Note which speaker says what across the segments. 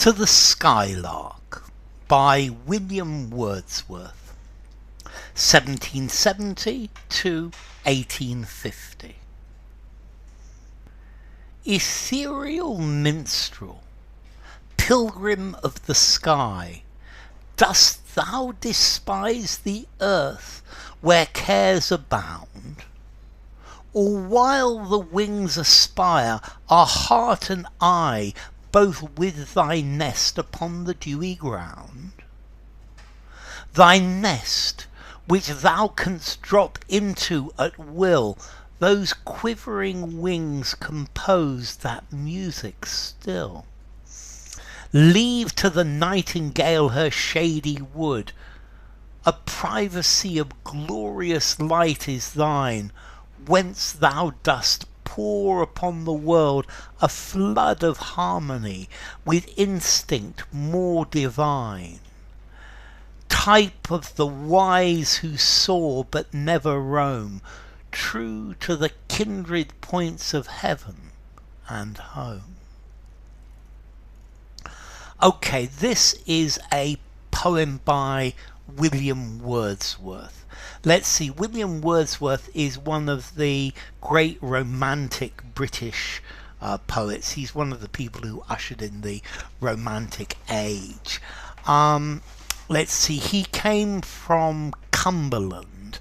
Speaker 1: To the Skylark by William Wordsworth, 1770 to 1850. Ethereal minstrel, pilgrim of the sky, dost thou despise the earth where cares abound? Or while the wings aspire, are heart and eye both with thy nest upon the dewy ground? Thy nest, which thou canst drop into at will, those quivering wings compose that music still. Leave to the nightingale her shady wood, a privacy of glorious light is thine, whence thou dost pour upon the world a flood of harmony with instinct more divine. Type of the wise who soar but never roam, true to the kindred points of heaven and home. Okay, this is a poem by William Wordsworth. Let's see, William Wordsworth is one of the great romantic British poets. He's one of the people who ushered in the Romantic Age. Let's see, he came from Cumberland,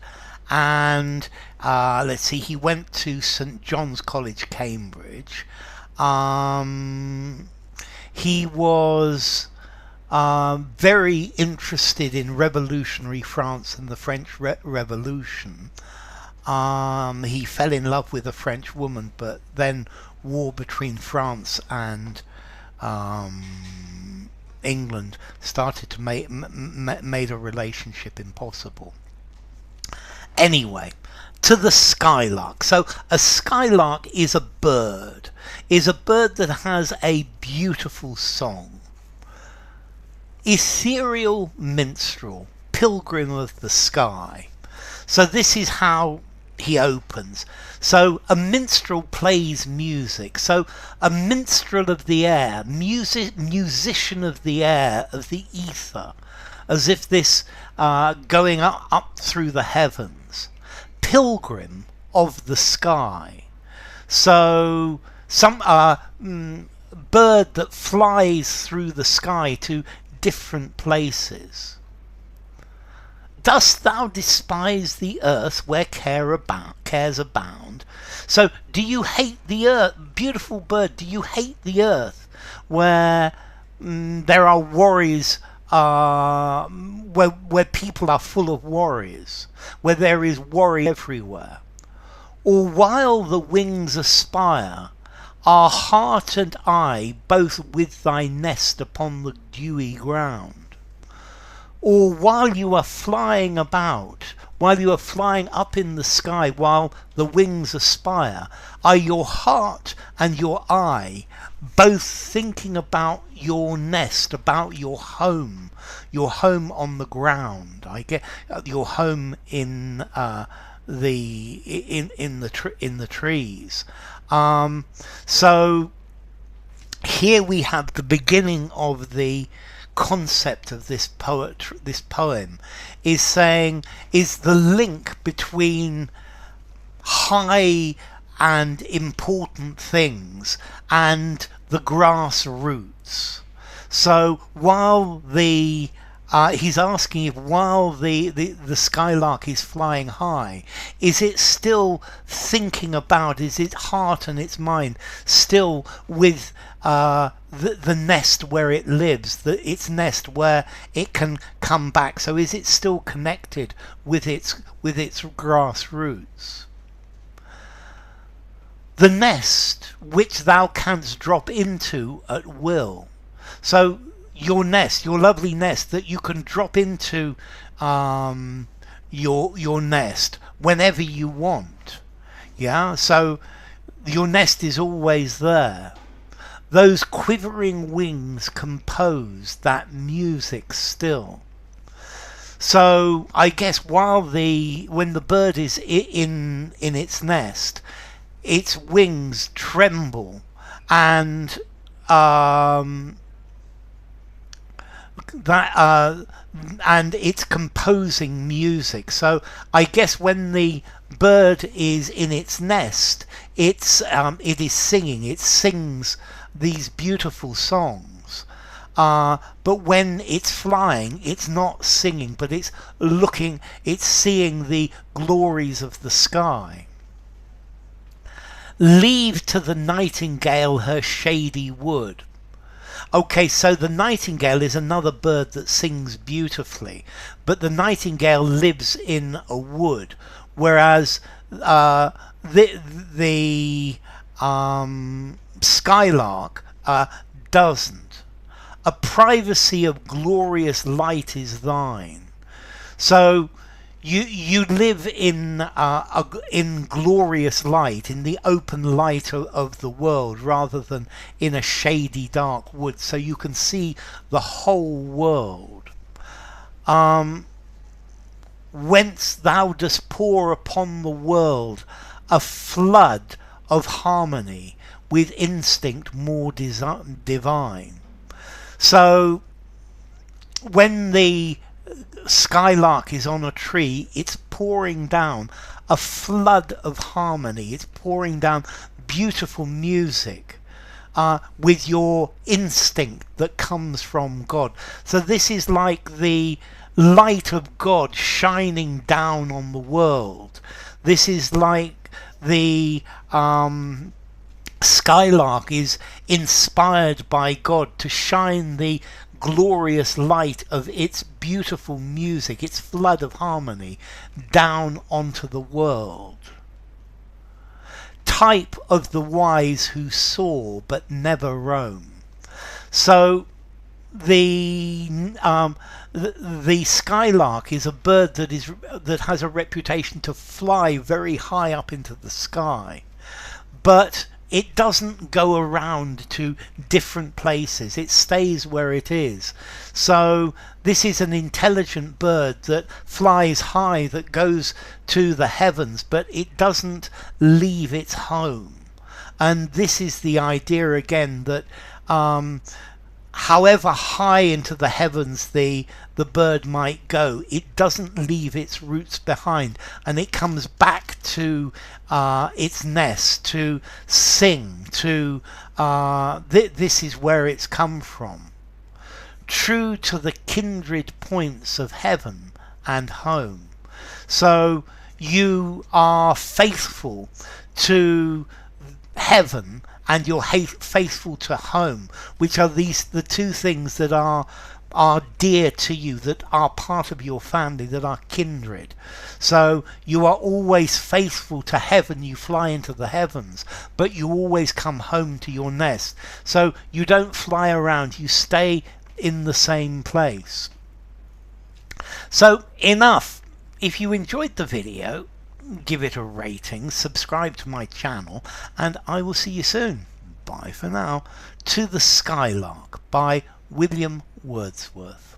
Speaker 1: and let's see, he went to St John's College, Cambridge. He was very interested in revolutionary France and the French Revolution. He fell in love with a French woman, but then war between France and England started to made a relationship impossible. Anyway, to the skylark. So a skylark is a bird that has a beautiful song. Ethereal minstrel, pilgrim of the sky. So this is how he opens. So a minstrel plays music. So a minstrel of the air, musician of the air, of the ether, as if this going up through the heavens. Pilgrim of the sky. So some bird that flies through the sky to different places. Dost thou despise the earth where cares abound? So do you hate the earth, beautiful bird, do you hate the earth where there are worries, where people are full of worries, where there is worry everywhere? Or while the wings aspire, are heart and eye both with thy nest upon the dewy ground? Or while you are flying about, while you are flying up in the sky, while the wings aspire, are your heart and your eye both thinking about your nest, about your home on the ground? I get your home in the trees. So here we have the beginning of the concept of this poem is the link between high and important things and the grassroots. So while he's asking if while the skylark is flying high, is it still thinking about, is its heart and its mind still with the nest where it lives, its nest where it can come back? So is it still connected with its grassroots? The nest which thou canst drop into at will. So your nest, your lovely nest that you can drop into your nest whenever you want. Yeah, so your nest is always there. Those quivering wings compose that music still. So I guess when the bird is in its nest, its wings tremble and that and it's composing music. So I guess when the bird is in its nest, it is singing. It sings these beautiful songs. But when it's flying, it's not singing, but it's looking, it's seeing the glories of the sky. Leave to the nightingale her shady wood. Okay, so the nightingale is another bird that sings beautifully, but the nightingale lives in a wood, whereas the skylark doesn't. A privacy of glorious light is thine. So you live in glorious light, in the open light of the world, rather than in a shady dark wood, so you can see the whole world. Whence thou dost pour upon the world a flood of harmony with instinct more divine. So when the skylark is on a tree, it's pouring down a flood of harmony. It's pouring down beautiful music with your instinct that comes from God. So this is like the light of God shining down on the world. This is like the skylark is inspired by God to shine the glorious light of its beautiful music, its flood of harmony, down onto the world. Type of the wise who soar but never roam. So the skylark is a bird that has a reputation to fly very high up into the sky, but it doesn't go around to different places. It stays where it is. So this is an intelligent bird that flies high, that goes to the heavens, but it doesn't leave its home. And this is the idea again, that however high into the heavens the bird might go, it doesn't leave its roots behind, and it comes back to its nest to sing, to this is where it's come from. True to the kindred points of heaven and home. So you are faithful to heaven and you're faithful to home, which are the two things that are dear to you, that are part of your family, that are kindred. So you are always faithful to heaven. You fly into the heavens, but you always come home to your nest. So you don't fly around, you stay in the same place. So enough. If you enjoyed the video, give it a rating, subscribe to my channel, and I will see you soon. Bye for now. To the Skylark by William Wordsworth.